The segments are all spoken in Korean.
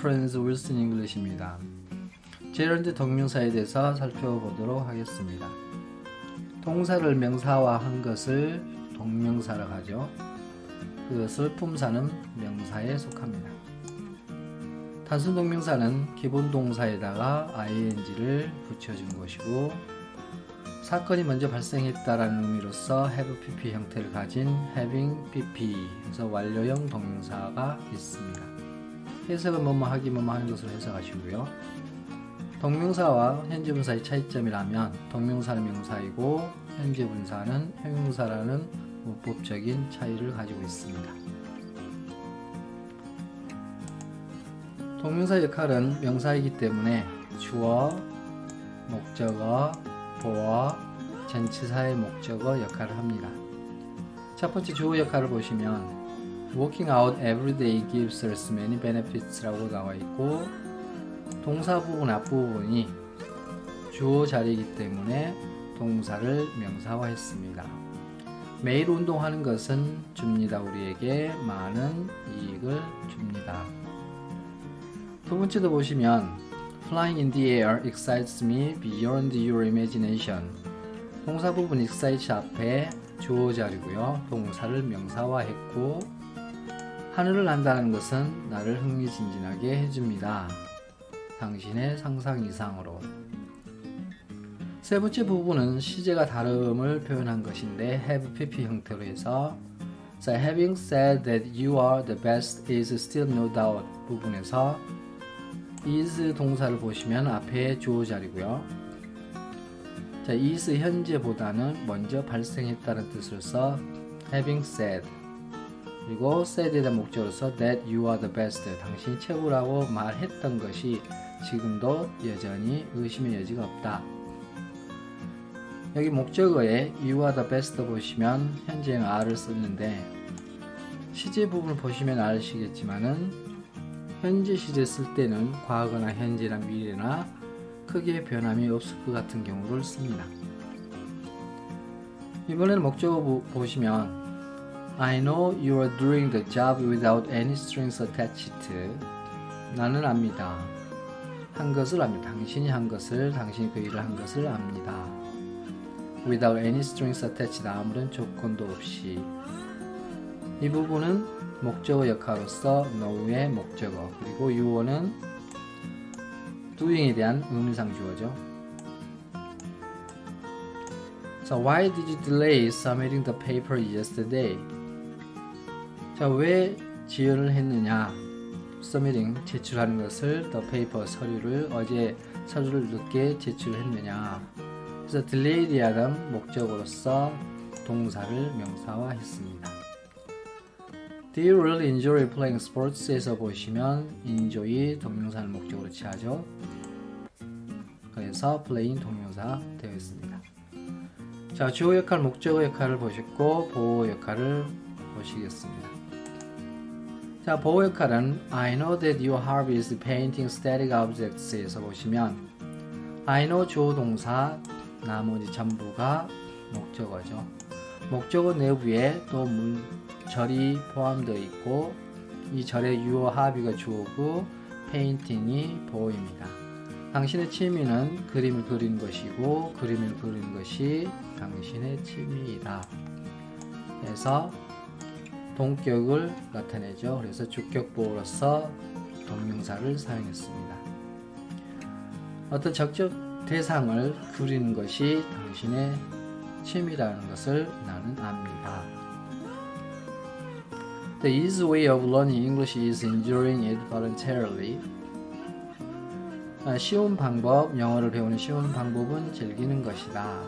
friends, Wilson English입니다. 제런드 동명사에 대해서 살펴보도록 하겠습니다. 동사를 명사화한 것을 동명사라고 하죠. 그것을 품사는 명사에 속합니다. 단순 동명사는 기본 동사에다가 ing를 붙여준 것이고, 사건이 먼저 발생했다라는 의미로서 have pp 형태를 가진 having pp에서 완료형 동명사가 있습니다. 해석은 뭐뭐 하기 뭐뭐 하는 것으로 해석하시고요. 동명사와 현재 분사의 차이점이라면 동명사는 명사이고 현재 분사는 형용사라는 문법적인 차이를 가지고 있습니다. 동명사 역할은 명사이기 때문에 주어, 목적어, 보어, 전치사의 목적어 역할을 합니다. 첫 번째 주어 역할을 보시면 Working out every day gives us many benefits 라고 나와 있고, 동사 부분 앞부분이 주어 자리이기 때문에 동사를 명사화했습니다. 매일 운동하는 것은 줍니다. 우리에게 많은 이익을 줍니다. 두 번째도 보시면 Flying in the air excites me beyond your imagination. 동사 부분 excite 앞에 주어 자리고요. 동사를 명사화했고, 하늘을 난다는 것은 나를 흥미진진하게 해줍니다. 당신의 상상 이상으로. 세 번째 부분은 시제가 다름을 표현한 것인데 have pp 형태로 해서 So having said that you are the best is still no doubt 부분에서 is 동사를 보시면 앞에 주어 자리고요. 자, is 현재보다는 먼저 발생했다는 뜻으로서 having said, 그리고 said에 대한 목적으로서 that you are the best, 당신이 최고라고 말했던 것이 지금도 여전히 의심의 여지가 없다. 여기 목적어에 you are the best 보시면 현재형 are를 썼는데, 시제 부분을 보시면 아시겠지만은 현재 시제 쓸 때는 과거나 현재나 미래나 크게 변함이 없을 것 같은 경우를 씁니다. 이번에는 목적어 보시면 I know you are doing the job without any strings attached. 나는 압니다. 한 것을 압니다. 당신이 한 것을, 당신이 그 일을 한 것을 압니다. Without any strings attached. 아무런 조건도 없이. 이 부분은 목적어 역할로서 know의 목적어, 그리고 you어는 doing에 대한 의문상 주어죠. So why did you delay submitting the paper yesterday? 자, 왜 지연을 했느냐? submitting, 제출하는 것을 the paper, 서류를, 어제 서류를 늦게 제출했느냐? 그래서 delayed이라는 목적으로서 동사를 명사화했습니다. Do you really enjoy playing sports? 에서 보시면 enjoy 동명사를 목적으로 취하죠. 그래서 playing 동명사 되어 있습니다. 자, 주어 역할, 목적어 역할을 보셨고 보어 역할을 보시겠습니다. 자, 보어 역할은 I know that your hobby is painting static objects 에서 보시면 I know 주어 동사, 나머지 전부가 목적어죠. 목적어 내부에 또 절이 포함되어 있고, 이 절의 your hobby가 주어고 painting이 보어입니다. 당신의 취미는 그림을 그리는 것이고 그림을 그리는 것이 당신의 취미이다. 그래서 동격을 나타내죠. 그래서 주격보어로서 동명사를 사용했습니다. 어떤 적적 대상을 그리는 것이 당신의 취미라는 것을 나는 압니다. The easy way of learning English is enjoying it voluntarily. 쉬운 방법, 영어를 배우는 쉬운 방법은 즐기는 것이다.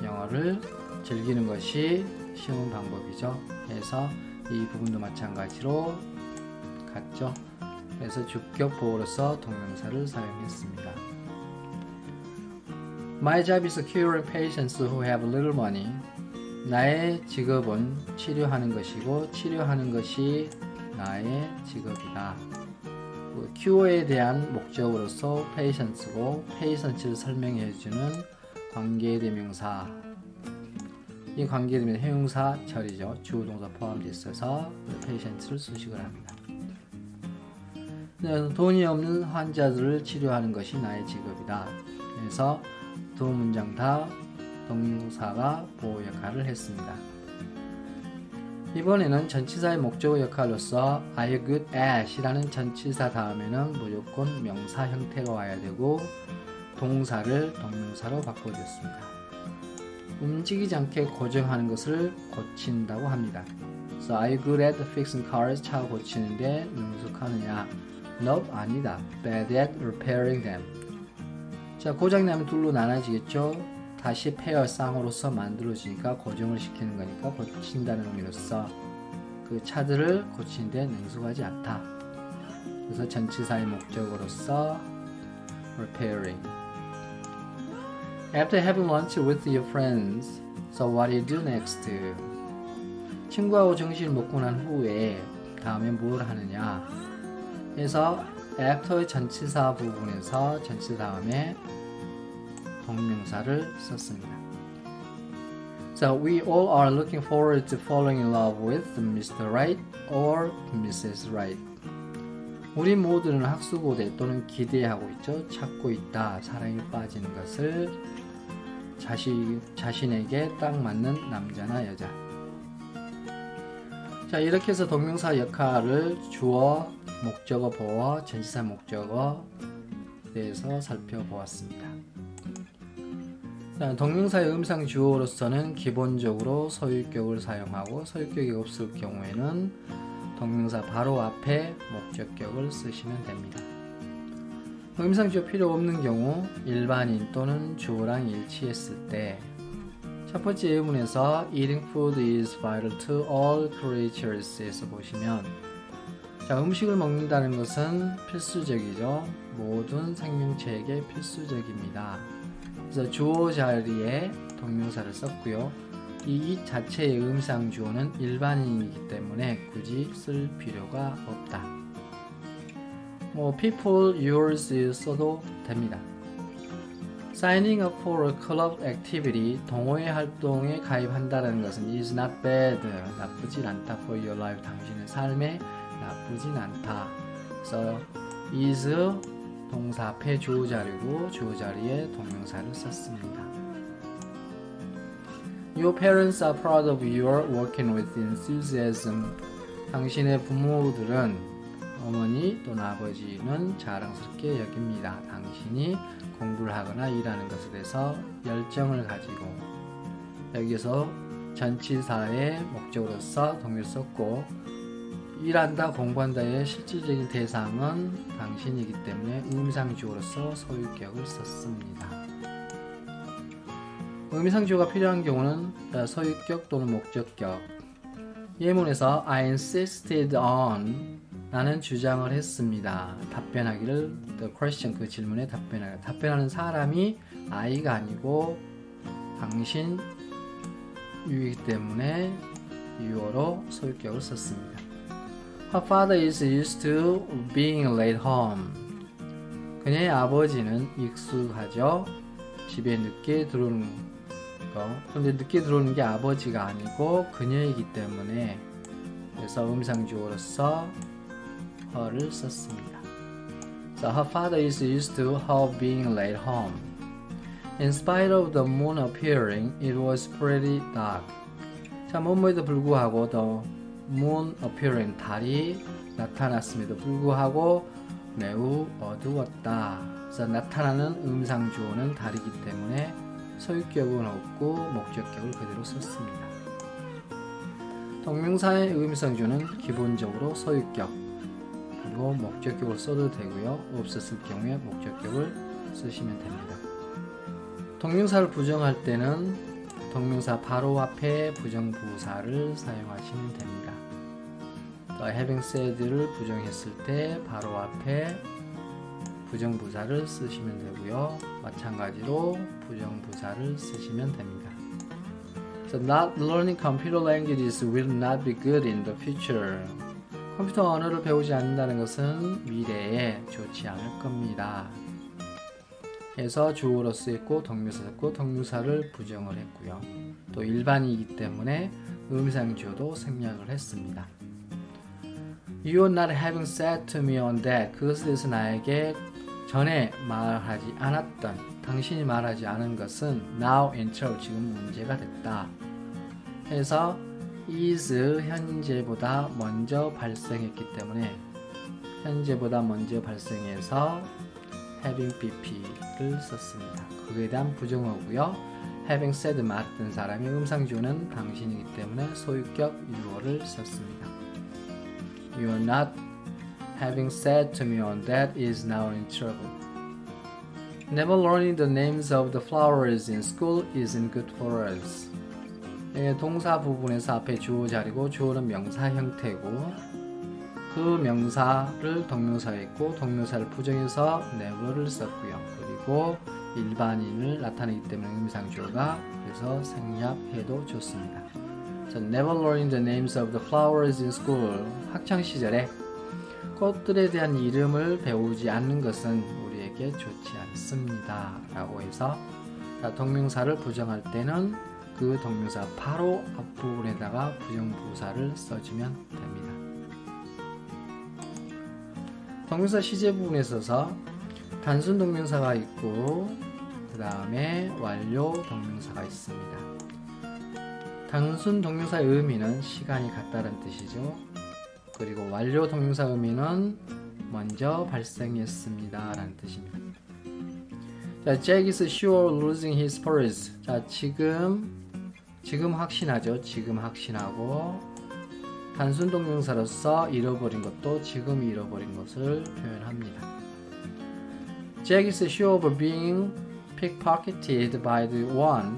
영어를 즐기는 것이 쉬운 방법이죠. 그래서 이 부분도 마찬가지로 같죠. 그래서 주격 보어로서 동명사를 사용했습니다. My job is curing patients who have little money. 나의 직업은 치료하는 것이고 치료하는 것이 나의 직업이다. cure에 대한 목적으로서 patients고 patients를 설명해주는 관계대명사, 이 관계대명사 형용사 절이죠. 주어동사 포함되어 있어서 patients를 수식을 합니다. 돈이 없는 환자들을 치료하는 것이 나의 직업이다. 그래서 두 문장 다 동명사가 보호 역할을 했습니다. 이번에는 전치사의 목적어 역할로서 Are you good at? 이라는 전치사 다음에는 무조건 명사 형태가 와야 되고 동사를 동명사로 바꿔줬습니다. 움직이지 않게 고정하는 것을 고친다고 합니다. So are you good at fixing cars? 차 고치는데 능숙하느냐? Nope, 아니다. Bad at repairing them. 자, 고장나면 둘로 나눠지겠죠? 다시 페어 쌍으로서 만들어지니까 고정을 시키는 거니까 고친다는 의미로서 그 차들을 고치는데 능숙하지 않다. 그래서 전치사의 목적으로서 repairing. After having lunch with your friends, so what do you do next? 친구하고 점심을 먹고 난 후에 다음에 뭘 하느냐? 그래서 after의 전치사 부분에서 전치사 다음에 동명사를 썼습니다. So we all are looking forward to falling in love with Mr. Right or Mrs. Right. 우리 모두는 학수고대 또는 기대하고 있죠. 찾고 있다. 사랑에 빠지는 것을 자신에게 딱 맞는 남자나 여자. 자, 이렇게 해서 동명사 역할을 주어, 목적어, 보어, 전치사 목적어에 대해서 살펴보았습니다. 자, 동명사의 음상 주어로서는 기본적으로 소유격을 사용하고 소유격이 없을 경우에는 동명사 바로 앞에 목적격을 쓰시면 됩니다. 음상 주어 필요 없는 경우 일반인 또는 주어랑 일치했을 때 첫 번째 예문에서 Eating food is vital to all creatures 에서 보시면 자, 음식을 먹는다는 것은 필수적이죠. 모든 생명체에게 필수적입니다. 그래서 주어 자리에 동명사를 썼고요. 이 자체의 음상 주어는 일반인이기 때문에 굳이 쓸 필요가 없다. people, yours 써도 됩니다. Signing up for a club activity, 동호회 활동에 가입한다는 것은 is not bad, 나쁘진 않다. for your life, 당신의 삶에 나쁘진 않다. 그래서 is 동사 앞에 주어 자리고 주어 자리에 동명사를 썼습니다. Your parents are proud of your working with enthusiasm. 당신의 부모들은 어머니 또는 아버지는 자랑스럽게 여깁니다. 당신이 공부를 하거나 일하는 것에 대해서 열정을 가지고 여기서 전치사의 목적으로서 동명사 썼고 일한다, 공부한다의 실질적인 대상은 당신이기 때문에 음상주어로서 소유격을 썼습니다. 음상주어가 필요한 경우는 소유격 또는 목적격. 예문에서 I insisted on 나는 주장을 했습니다. 답변하기를 the question 그 질문에 답변하는 사람이 I가 아니고 당신 유이기 때문에 유어로 소유격을 썼습니다. Her father is used to being late home. 그녀의 아버지는 익숙하죠. 집에 늦게 들어오는 거. 그런데 늦게 들어오는 게 아버지가 아니고 그녀이기 때문에 그래서 음상주어로서 her를 썼습니다. So her father is used to her being late home. In spite of the moon appearing, it was pretty dark. 자, 뭐뭐에도 불구하고 the moon appearing, 달이 나타났음에도 불구하고 매우 어두웠다. 그래서 나타나는 음상주어는 달이기 때문에 소유격은 없고 목적격을 그대로 썼습니다. 동명사의 음상주어는 기본적으로 소유격 그리고 목적격을 써도 되고요. 없었을 경우에 목적격을 쓰시면 됩니다. 동명사를 부정할 때는 동명사 바로 앞에 부정부사를 사용하시면 됩니다. having said를 부정했을 때 바로 앞에 부정부사를 쓰시면 되고요. 마찬가지로 부정부사를 쓰시면 됩니다. So not learning computer languages will not be good in the future. 컴퓨터 언어를 배우지 않는다는 것은 미래에 좋지 않을 겁니다. 해서 주어로 쓰였고 동명사 썼고 동명사를 부정을 했고요. 또 일반이기 때문에 음상주어도 생략을 했습니다. You are not having said to me on that. 그것에 대해서 나에게 전에 말하지 않았던, 당신이 말하지 않은 것은 now in trouble, 지금 문제가 됐다. 해서 is 현재보다 먼저 발생했기 때문에 현재보다 먼저 발생해서 having pp를 썼습니다. 그에 대한 부정어고요. having said 말했던 사람이 음상주어는 당신이기 때문에 소유격 유어를 썼습니다. You are not having said to me on that is now in trouble. Never learning the names of the flowers in school isn't good for us. 동사 부분에서 앞에 주어 자리고 주어는 명사 형태고 그 명사를 동명사에 했고 동명사를 부정해서 never를 썼고요. 그리고 일반인을 나타내기 때문에 의미상주어가 그래서 생략해도 좋습니다. 자, never learning the names of the flowers in school. 학창시절에 꽃들에 대한 이름을 배우지 않는 것은 우리에게 좋지 않습니다. 라고 해서 자, 동명사를 부정할 때는 그 동명사 바로 앞부분에다가 부정부사를 써주면 됩니다. 동명사 시제 부분에 있어서 단순 동명사가 있고 그 다음에 완료 동명사가 있습니다. 단순 동명사의 의미는 시간이 같다는 뜻이죠. 그리고 완료 동명사 의미는 먼저 발생했습니다 라는 뜻입니다. 자, Jack is sure losing his purse. 자, 지금 확신하죠. 지금 확신하고 단순 동명사로서 잃어버린 것도 지금 잃어버린 것을 표현합니다. Jack is sure of being pickpocketed by the one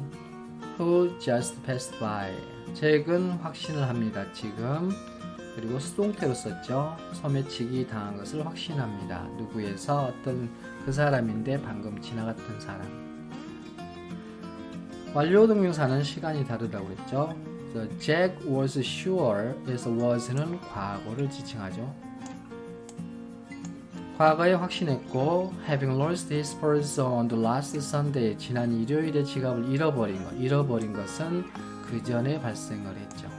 who just passed by. 잭은 확신을 합니다. 지금. 그리고 수동태로 썼죠. 소매치기 당한 것을 확신합니다. 누구에서 어떤 그 사람인데 방금 지나갔던 사람. 완료 동명사는 시간이 다르다고 그랬죠. Jack was sure에서 was는 과거를 지칭하죠. 과거에 확신했고 having lost his purse on the last Sunday, 지난 일요일에 지갑을 잃어버린 것은 그 전에 발생을 했죠.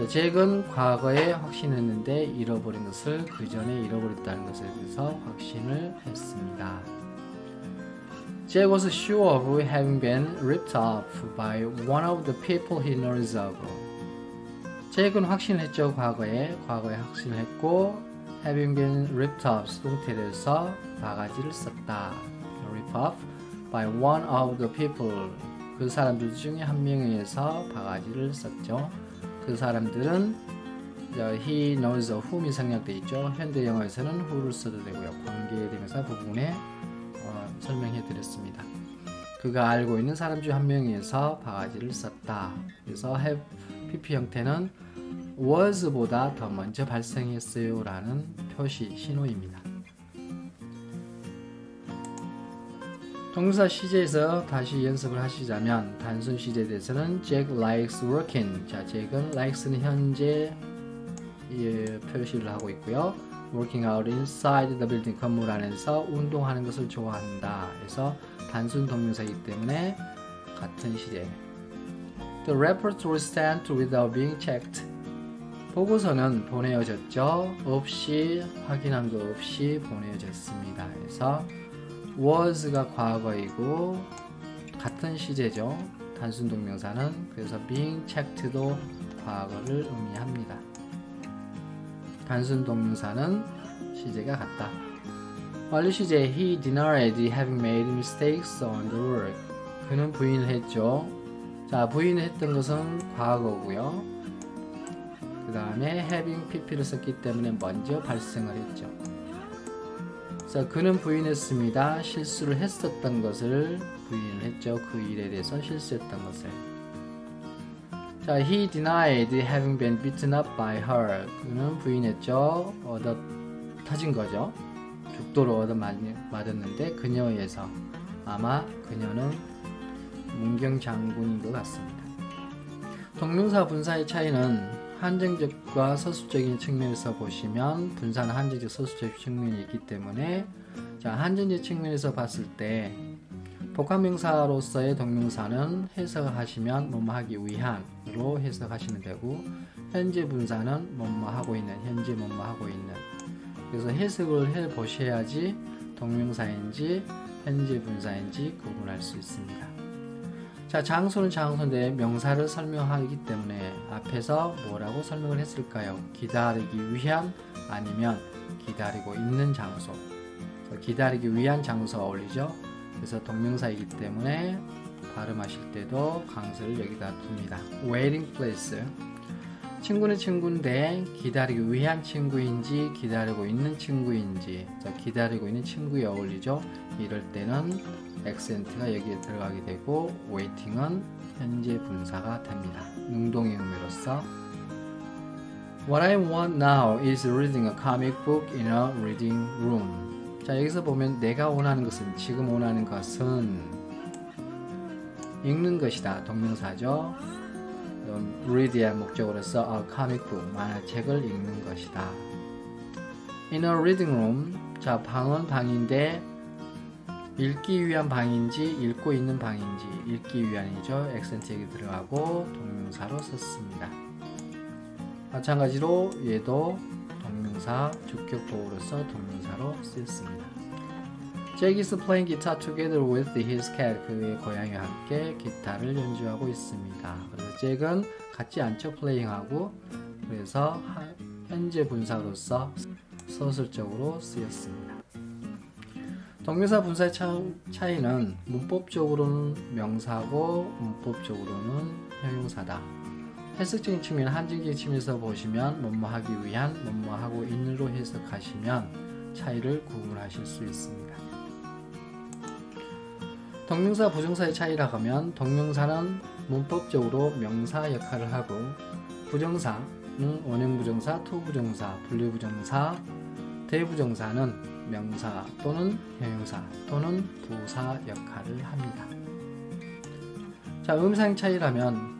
잭은 과거에 확신했는데 잃어버린 것을 그 전에 잃어버렸다는 것에 대해서 확신을 했습니다. Jack was sure of having been ripped off by one of the people he knows of. 잭은 확신했죠. 과거에 확신을 했고 having been ripped off 수동태에서 바가지를 썼다. rip off by one of the people. 그 사람들 중에 한 명에 의해서 바가지를 썼죠. 그 사람들은 he knows of whom이 생략되어 있죠. 현대 영어에서는 who를 써도 되고요. 관계대명사 부분에 설명해 드렸습니다. 그가 알고 있는 사람 중 한 명에 의해서 바가지를 썼다. 그래서 have pp 형태는 was보다 더 먼저 발생했어요 라는 표시 신호입니다. 동사 시제에서 다시 연습을 하시자면 단순 시제에 대해서는 Jack likes working. 자, Jack은 likes는 현재 표시를 하고 있고요. working out inside the building, 건물 안에서 운동하는 것을 좋아한다. 그래서 단순 동명사이기 때문에 같은 시제. The report was sent without being checked. 보고서는 보내어졌죠. 없이 확인한 거 없이 보내어졌습니다. 그래서 was가 과거이고 같은 시제죠. 단순 동명사는. 그래서 being checked도 과거를 의미합니다. 단순 동명사는 시제가 같다. 완료 시제 he denied having made mistakes on the work. 그는 부인을 했죠. 자, 부인을 했던 것은 과거고요. 그 다음에 having pp를 썼기 때문에 먼저 발생을 했죠. 그래서 그는 부인했습니다. 실수를 했었던 것을 부인을 했죠. 그 일에 대해서 실수했던 것을. 자, he denied having been beaten up by her. 그는 부인했죠. 터진 거죠. 죽도록 얻어맞았는데 그녀에 의해서. 아마 그녀는 문경 장군인 것 같습니다. 동명사 분사의 차이는 한정적과 서술적인 측면에서 보시면 분사는 한정적, 서술적 측면이 있기 때문에 자, 한정적 측면에서 봤을 때 복합명사로서의 동명사는 해석하시면 뭐뭐 하기 위한으로 해석하시면 되고 현재 분사는 뭐뭐 하고 있는, 현재 뭐뭐 하고 있는. 그래서 해석을 해 보셔야지 동명사인지 현재 분사인지 구분할 수 있습니다. 자, 장소는 장소인데 명사를 설명하기 때문에 앞에서 뭐라고 설명을 했을까요? 기다리기 위한 아니면 기다리고 있는 장소. 기다리기 위한 장소가 어울리죠. 그래서 동명사이기 때문에 발음하실 때도 강세를 여기다 둡니다. waiting place. 친구는 친구인데 기다리기 위한 친구인지 기다리고 있는 친구인지. 기다리고 있는 친구에 어울리죠. 이럴 때는 액센트가 여기에 들어가게 되고 waiting은 현재 분사가 됩니다. 능동의 의미로서 What I want now is reading a comic book in a reading room. 자, 여기서 보면 내가 원하는 것은, 지금 원하는 것은 읽는 것이다. 동명사죠. read의 목적으로서 a comic book, 만화책을 읽는 것이다. In a reading room. 자, 방은 방인데 읽기 위한 방인지 읽고 있는 방인지, 읽기 위한이죠. 액센트 여기 들어가고 동명사로 썼습니다. 마찬가지로 얘도 동명사 주격보호로서 동명사로 쓰였습니다. Jack is playing guitar together with his cat. 그의 고양이와 함께 기타를 연주하고 있습니다. 그래서 잭은 같지 않죠. 플레잉하고. 그래서 현재 분사로서 서술적으로 쓰였습니다. 동명사 분사의 차이는 문법적으로는 명사고 문법적으로는 형용사다. 해석적인 측면, 한정적인 측면에서 보시면 뭐뭐 하기 위한, 뭐뭐 하고 있는로 해석하시면 차이를 구분하실 수 있습니다. 동명사 부정사의 차이라고 하면 동명사는 문법적으로 명사 역할을 하고 부정사는 원형부정사, 투부정사, 분류부정사, 대부정사는 명사 또는 형용사 또는 부사 역할을 합니다. 자, 음상 차이라면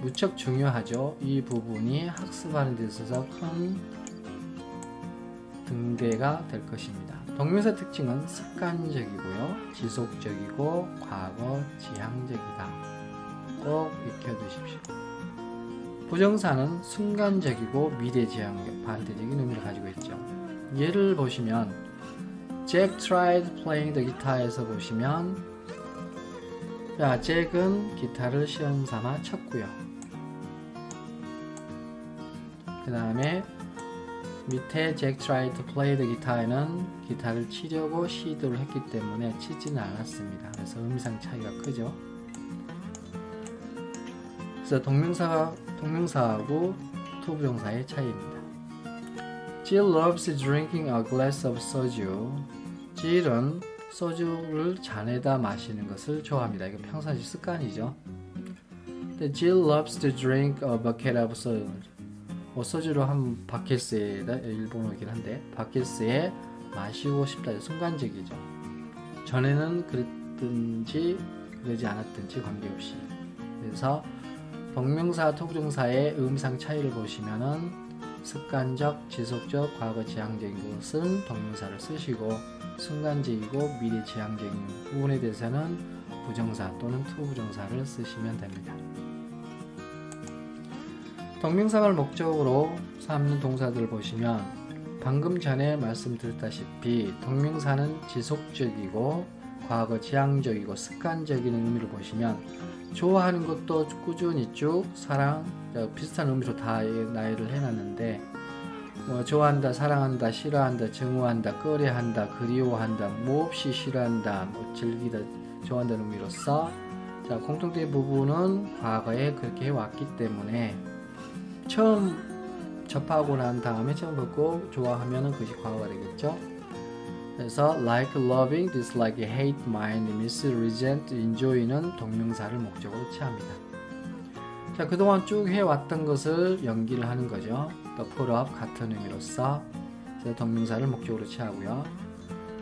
무척 중요하죠. 이 부분이 학습하는 데 있어서 큰 등대가 될 것입니다. 동명사 특징은 습관적이고요, 지속적이고 과거 지향적이다. 꼭 익혀두십시오. 부정사는 순간적이고 미래 지향적, 반대적인 의미를 가지고 있죠. 예를 보시면 Jack tried playing the guitar에서 보시면, 자, 잭은 기타를 시험 삼아 쳤고요. 그 다음에 밑에 Jack tried to play the guitar에는 기타를 치려고 시도를 했기 때문에 치지는 않았습니다. 그래서 의미상 차이가 크죠. 그래서 동명사하고 투부정사의 차이입니다. Jill loves drinking a glass of soju. Jill은 소주를 잔에다 마시는 것을 좋아합니다. 이거 평상시 습관이죠. 근데 Jill loves to drink a bucket of soju. 소주로 한 바켓스에다, 일본어긴 한데 바켓스에 마시고 싶다. 순간적이죠. 전에는 그랬든지 그러지 않았든지 관계없이. 그래서 동명사 투부정사의 의미상 차이를 보시면은 습관적, 지속적, 과거 지향적인 것은 동명사를 쓰시고 순간적이고 미래 지향적인 부분에 대해서는 부정사 또는 투부정사를 쓰시면 됩니다. 동명사를 목적으로 삼는 동사들을 보시면 방금 전에 말씀드렸다시피 동명사는 지속적이고 과거 지향적이고 습관적인 의미를 보시면 좋아하는 것도 꾸준히 쭉, 사랑, 비슷한 의미로 다 나열을 해놨는데 뭐 좋아한다, 사랑한다, 싫어한다, 증오한다, 꺼려한다, 그리워한다, 몹시 싫어한다, 뭐 즐기다, 좋아한다는 의미로서, 자, 공통된 부분은 과거에 그렇게 해왔기 때문에 처음 접하고 난 다음에 처음 듣고 좋아하면은 그것이 과거가 되겠죠. 그래서 like, loving, dislike, hate, mind, miss, resent, enjoy는 동명사를 목적으로 취합니다. 자, 그동안 쭉 해왔던 것을 연기를 하는 거죠. 또 pull up 같은 의미로서 동명사를 목적으로 취하고요.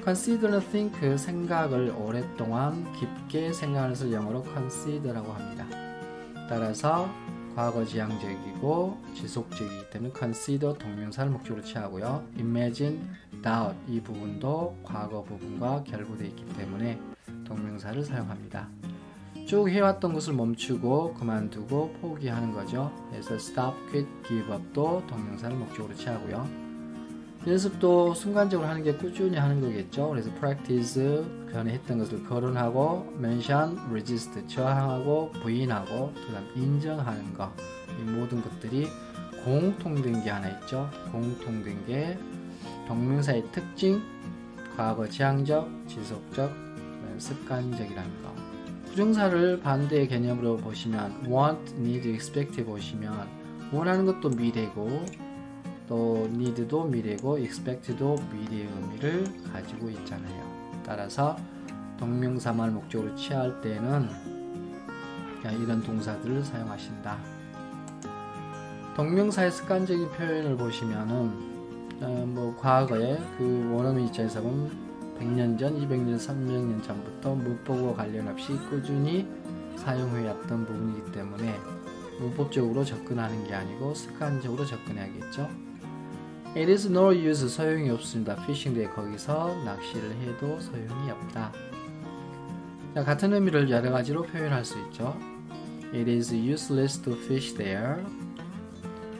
consider는 think, 생각을 오랫동안 깊게 생각하는 것을 영어로 consider라고 합니다. 따라서 과거 지향적이고 지속적이기 때문에 consider 동명사를 목적으로 취하고요. imagine, doubt 이 부분도 과거 부분과 결부되어 있기 때문에 동명사를 사용합니다. 쭉 해왔던 것을 멈추고 그만두고 포기하는 거죠. 그래서 stop, quit, give up도 동명사를 목적으로 취하고요. 연습도 순간적으로 하는 게 꾸준히 하는 거겠죠. 그래서 practice, 전에 했던 것을 거론하고, mention, resist, 저항하고, 부인하고, 그 다음 인정하는 거. 이 모든 것들이 공통된 게 하나 있죠. 공통된 게 동명사의 특징, 과거 지향적, 지속적, 습관적이라는 거. 부정사를 반대의 개념으로 보시면 want, need, expect 보시면 원하는 것도 미래고 또 need도 미래고 expect도 미래의 의미를 가지고 있잖아요. 따라서 동명사만 목적으로 취할 때는 이런 동사들을 사용하신다. 동명사의 습관적인 표현을 보시면은 과거에 그 원어민 입장에서 보면 100년 전, 200년, 300년 전부터 문법과 관련 없이 꾸준히 사용해왔던 부분이기 때문에 문법적으로 접근하는 게 아니고 습관적으로 접근해야겠죠. It is no use, 소용이 없습니다. fishing day, 거기서 낚시를 해도 소용이 없다. 자, 같은 의미를 여러 가지로 표현할 수 있죠. It is useless to fish there.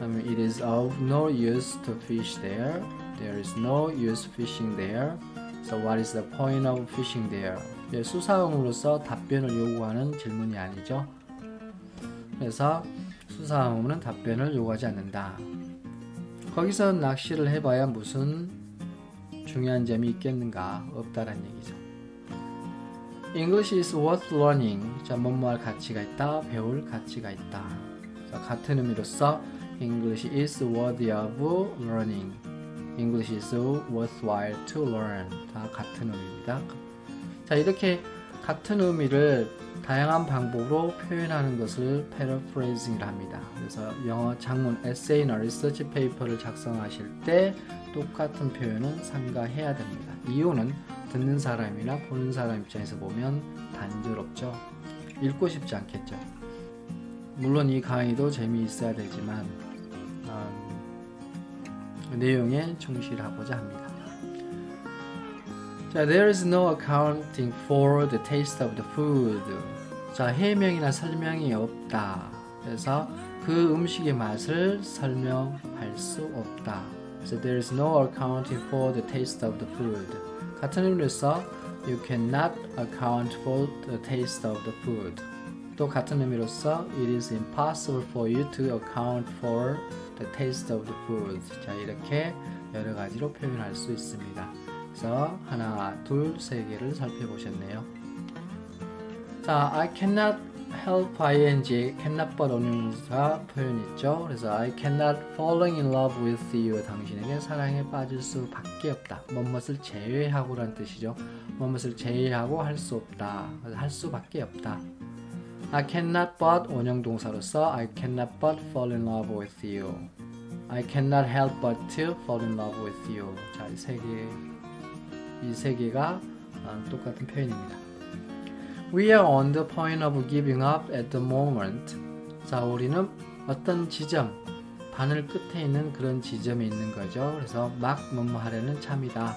It is of no use to fish there. There is no use fishing there. So what is the point of fishing there? 수사음으로서 답변을 요구하는 질문이 아니죠. 그래서 수사음은 답변을 요구하지 않는다. 거기서 낚시를 해봐야 무슨 중요한 점이 있겠는가? 없다라는 얘기죠. English is worth learning. 자, 뭐뭐할 가치가 있다, 배울 가치가 있다. 자, 같은 의미로서 English is worthy of learning. English is worthwhile to learn. 다 같은 의미입니다. 자, 이렇게 같은 의미를 다양한 방법으로 표현하는 것을 paraphrasing이라 합니다. 그래서 영어 장문 에세이나 리서치 페이퍼를 작성하실 때 똑같은 표현은 삼가해야 됩니다. 이유는 듣는 사람이나 보는 사람 입장에서 보면 단조롭죠. 읽고 싶지 않겠죠. 물론 이 강의도 재미있어야 되지만 내용에 충실하고자 합니다. 자, there is no accounting for the taste of the food. 자, 해명이나 설명이 없다. 그래서 그 음식의 맛을 설명할 수 없다. So there is no accounting for the taste of the food. 같은 의미로서 you cannot account for the taste of the food. 또 같은 의미로서 it is impossible for you to account for the taste of the food. 자, 이렇게 여러 가지로 표현할 수 있습니다. 그래서 하나, 둘, 세 개를 살펴보셨네요. 자, I cannot help ing, cannot but only가 표현있죠. 그래서 I cannot falling in love with you. 당신에게 사랑에 빠질 수밖에 없다. 뭐뭇을 제외하고 라는 뜻이죠. 뭐뭇을 제외하고 할 수 없다. 할 수밖에 없다. I cannot but 원형동사로서 I cannot but fall in love with you. I cannot help but to fall in love with you. 자, 이 세 개가 똑같은 표현입니다. We are on the point of giving up at the moment. 자, 우리는 어떤 지점, 바늘 끝에 있는 그런 지점에 있는 거죠. 그래서 막 뭐뭐 하려는 참이다.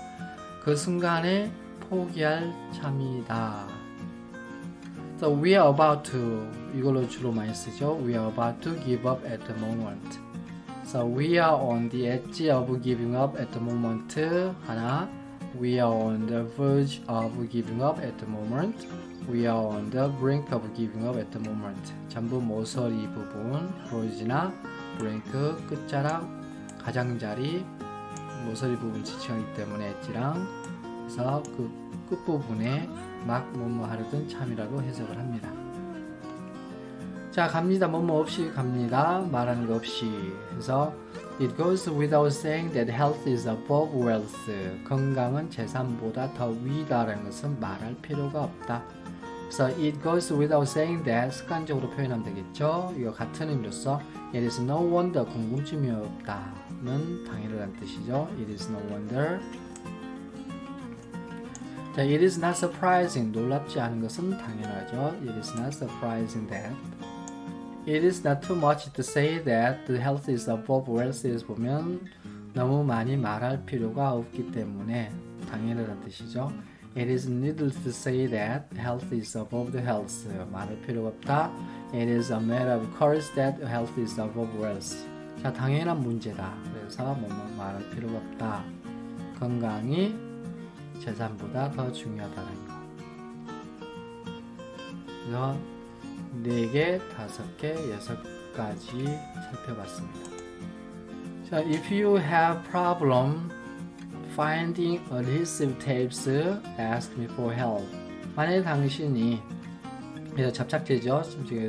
그 순간에 포기할 참이다. So we are about to, 이걸로 주로 많이 쓰죠. We are about to give up at the moment. So we are on the edge of giving up at the moment. 하나, we are on the verge of giving up at the moment. We are on the brink of giving up at the moment. 전부 모서리 부분, verge나 brink, 끝자락, 가장자리, 모서리 부분 지칭하기 때문에 edge랑, 그래서 그 끝부분에 막 뭐뭐 하려던 참이라고 해석을 합니다. 자, 갑니다. 뭐뭐 없이 갑니다. 말하는 거 없이. 그래서 It goes without saying that health is above wealth. 건강은 재산보다 더 위다라는 것은 말할 필요가 없다. 그래서 it goes without saying that 습관적으로 표현하면 되겠죠. 이거 같은 의미로서 It is no wonder, 궁금증이 없다는 당연하다는 뜻이죠. It is no wonder. 자, it is not surprising, 놀랍지 않은 것은 당연하죠. It is not surprising that. It is not too much to say that the health is above wealth. 보면 너무 많이 말할 필요가 없기 때문에 당연하다는 뜻이죠. It is needless to say that health is above the health. 말할 필요가 없다. It is a matter of course that health is above wealth. 자, 당연한 문제다. 그래서 뭐 말할 필요가 없다. 건강이 재산보다 더 중요하다는 거. 그래서 4개, 5개, 6가지 살펴봤습니다. 자, if you have problem finding adhesive tapes, ask me for help. 만약에 당신이 접착제죠.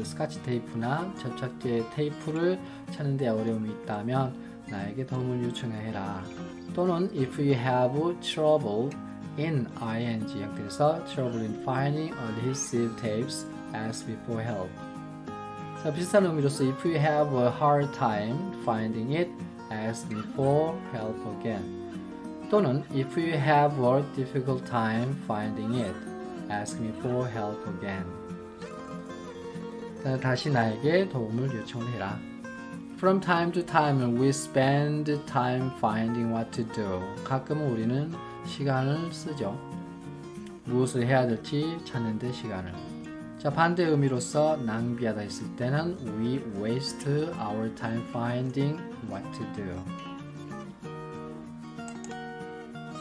스카치 테이프나 접착제 테이프를 찾는 데 어려움이 있다면 나에게 도움을 요청해라. 또는 if you have trouble in ing 형태에서 trouble in finding adhesive tapes, ask me for help. 자, 비슷한 의미로서 if you have a hard time finding it, ask me for help again. 또는 if you have a difficult time finding it, ask me for help again. 다시 나에게 도움을 요청해라. From time to time we spend time finding what to do. 가끔은 우리는 시간을 쓰죠. 무엇을 해야 될지 찾는 데 시간을. 자, 반대 의미로서 낭비하다 했을 때는 we waste our time finding what to do.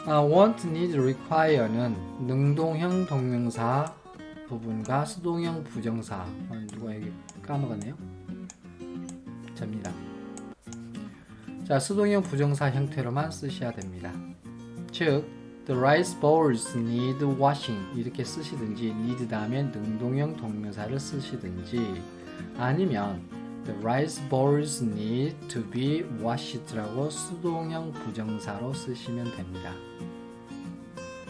want, need, require는 능동형 동명사 부분과 수동형 부정사. 누가 여기 까먹었네요. 접니다. 자, 수동형 부정사 형태로만 쓰셔야 됩니다. 즉, the rice bowls need washing 이렇게 쓰시든지 need 다음에 능동형 동명사를 쓰시든지 아니면 the rice bowls need to be washed라고 수동형 부정사로 쓰시면 됩니다.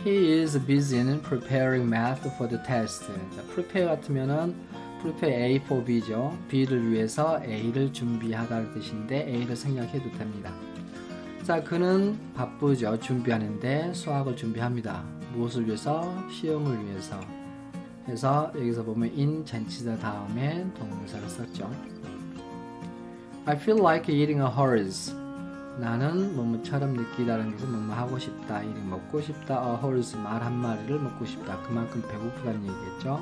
He is busy in preparing math for the test. 자, prepare 같으면은 prepare A for B죠. B를 위해서 A를 준비하다는 뜻인데 A를 생략해도 됩니다. 자, 그는 바쁘죠. 준비하는데 수학을 준비합니다. 무엇을 위해서? 시험을 위해서. 그래서 여기서 보면 in 전치사 다음에 동명사를 썼죠. I feel like eating a horse. 나는 뭐뭐처럼 느끼다는 것은 뭐뭐 하고 싶다, 이렇게 먹고 싶다, a horse 말 한 마리를 먹고 싶다. 그만큼 배고프다는 얘기겠죠.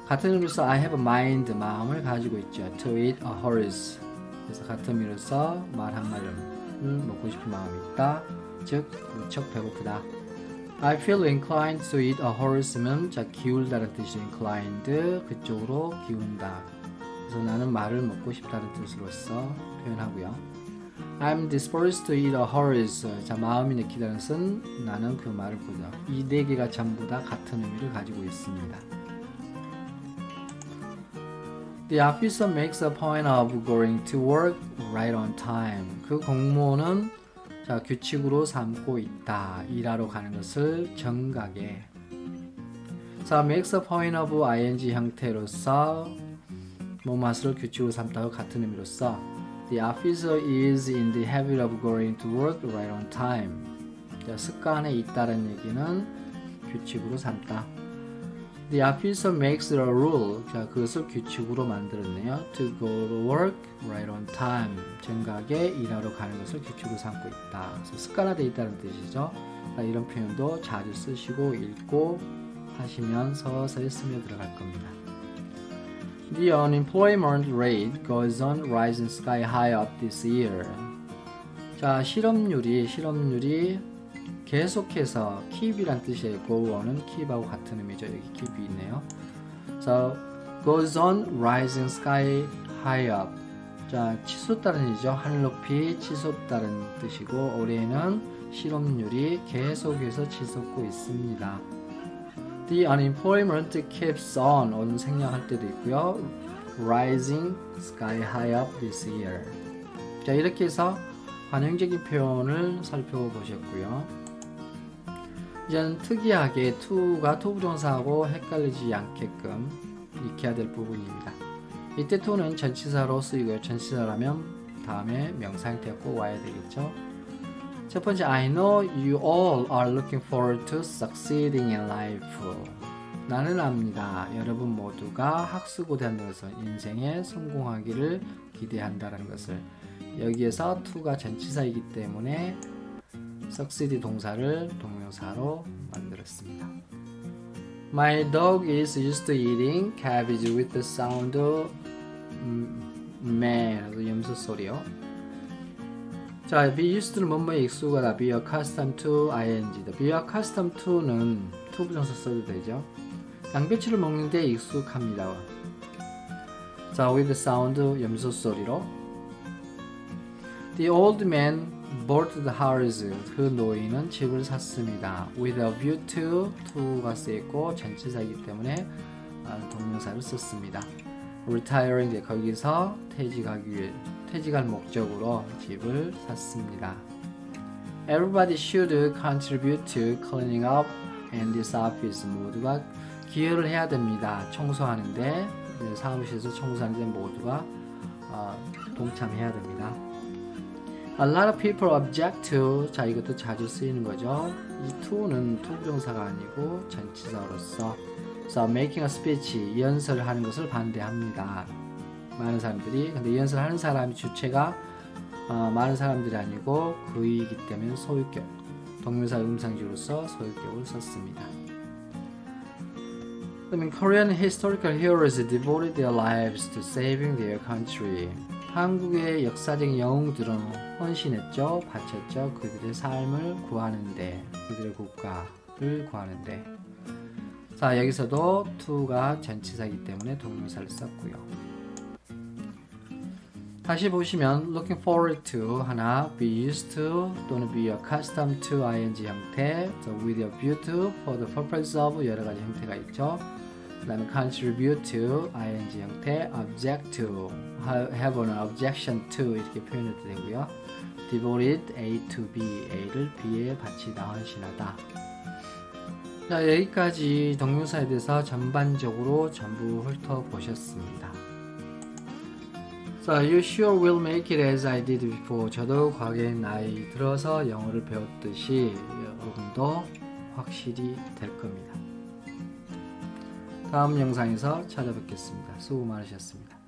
같은 의미로서 I have a mind 마음을 가지고 있죠. To eat a horse. 그래서 같은 의미로서 말 한 마리를 먹고 싶은 마음이 있다. 즉 무척 배고프다. I feel inclined to eat a horse면 자 기울다는 뜻이 inclined 그쪽으로 기운다. 그래서 나는 말을 먹고 싶다는 뜻으로서 표현하고요. I'm disposed to eat a horse. 자, 마음이 느끼다는 것은 나는 그 말을 보자. 이 4개가 전부 다 같은 의미를 가지고 있습니다. The officer makes a point of going to work right on time. 그 공무원은 자, 규칙으로 삼고 있다. 일하러 가는 것을 정각에. 자, makes a point of ing 형태로서 뭐뭐를 규칙으로 삼다와 같은 의미로서 The officer is in the habit of going to work right on time. 자, 습관에 있다는 얘기는 규칙으로 삼다. The officer makes a rule. 자, 그것을 규칙으로 만들었네요. To go to work right on time. 정각에 일하러 가는 것을 규칙으로 삼고 있다. 그래서 습관화되어 있다는 뜻이죠. 자, 이런 표현도 자주 쓰시고 읽고 하시면 서서히 스며들어갈 겁니다. The unemployment rate goes on rising sky high up this year. 자, 실업률이 계속해서 keep이란 뜻이에요. go on은 keep하고 같은 의미죠. 여기 keep이 있네요. 자, goes on rising sky high up. 자, 치솟다는 뜻이죠. 하늘 높이 치솟다는 뜻이고 올해는 실업률이 계속해서 치솟고 있습니다. The unemployment keeps on. 오늘 생략할 때도 있고요. Rising sky high up this year. 자, 이렇게 해서 관용적인 표현을 살펴보셨고요. 이제는 특이하게 to가 토부정사하고 헷갈리지 않게끔 익혀야 될 부분입니다. 이때 to는 전치사로 쓰이고요. 전치사라면 다음에 명사 형태가 꼭 와야 되겠죠. 첫 번째, I know you all are looking forward to succeeding in life. 나는 압니다. 여러분 모두가 학수고대하는 것을 인생에 성공하기를 기대한다는 것을. 여기에서 to가 전치사이기 때문에 succeed 동사를 동명사로 만들어 그렇습니다. My dog is used to eating cabbage with the sound of meh 라고 염소 소리요. 자, be used는 뭐뭐에 익숙하다. be accustomed to ing다. be accustomed to는 to 부정사 써도 되죠. 양배추를 먹는데 익숙합니다. 자, with the sound 염소 소리로. The old man bought the house. 그 노인은 집을 샀습니다. with a view to가 쓰였고 전치사이기 때문에 동명사를 썼습니다. retiring 거기서 퇴직할 목적으로 집을 샀습니다. Everybody should contribute to cleaning up in this office. 모두가 기여를 해야 됩니다. 청소하는데 사무실에서 청소하는데 모두가 동참해야 됩니다. A lot of people object to. 자, 이것도 자주 쓰이는 거죠. 이 to는 투부정사가 아니고 전치사로서 So making a speech, 연설을 하는 것을 반대합니다. 많은 사람들이. 근데 연설하는 사람이 주체가 많은 사람들이 아니고 그이기 때문에 소유격, 동명사 음상주로서 소유격을 썼습니다. 그다음에 Korean historical heroes devoted their lives to saving their country. 한국의 역사적인 영웅들은 헌신했죠, 바쳤죠. 그들의 삶을 구하는데, 그들의 국가를 구하는데. 자, 여기서도 to가 전치사이기 때문에 동명사를 썼고요. 다시 보시면 looking forward to 하나, be used to 또는 be accustomed to ing 형태, so with a view to, for the purpose of 여러 가지 형태가 있죠. 그 다음에 contribute to ing 형태, object to, have an objection to 이렇게 표현해도 되고요. devoted A to B, A를 B에 바치다, 헌신하다. 자, 여기까지 동명사에 대해서 전반적으로 전부 훑어보셨습니다. So, you sure will make it as I did before. 저도 과거에 나이 들어서 영어를 배웠듯이 여러분도 확실히 될 겁니다. 다음 영상에서 찾아뵙겠습니다. 수고 많으셨습니다.